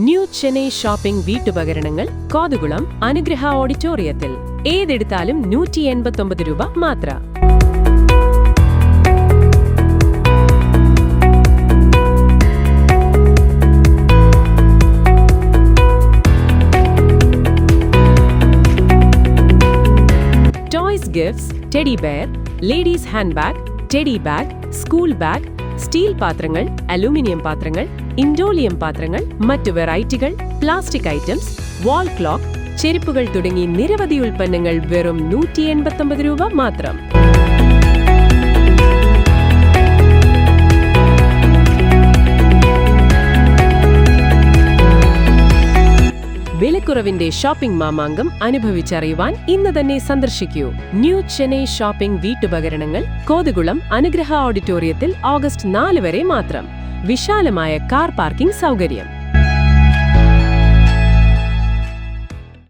New Chennai shopping വീട്ടുപകരണങ്ങൾ കോതുകുളം അനുഗ്രഹ ഓഡിറ്റോറിയത്തിൽ. ഏതെടുത്താലും 189 രൂപ മാത്രം. Toys gifts, teddy bear, ladies hand bag, teddy bag, school bag, steel പാത്രങ്ങൾ, അലൂമിനിയം പാത്രങ്ങൾ, ഇൻഡോലിയം പാത്രങ്ങൾ, മറ്റു വെറൈറ്റികൾ, പ്ലാസ്റ്റിക് ഐറ്റംസ്, വാൾ ക്ലോക്ക്, ചെരുപ്പുകൾ തുടങ്ങി നിരവധി ഉൽപ്പന്നങ്ങൾ വെറും 189 രൂപ മാത്രം. വിലക്കുറവിന്റെ ഷോപ്പിംഗ് മാമാങ്കം അനുഭവിച്ചറിയുവാൻ ഇന്ന് തന്നെ സന്ദർശിക്കൂ. ന്യൂ ചെന്നൈ ഷോപ്പിംഗ് വീട്ടുപകരണങ്ങൾ കോതുകുളം അനുഗ്രഹ ഓഡിറ്റോറിയത്തിൽ ഓഗസ്റ്റ് 4 വരെ മാത്രം. വിശാലമായ കാർ പാർക്കിംഗ് സൗകര്യം.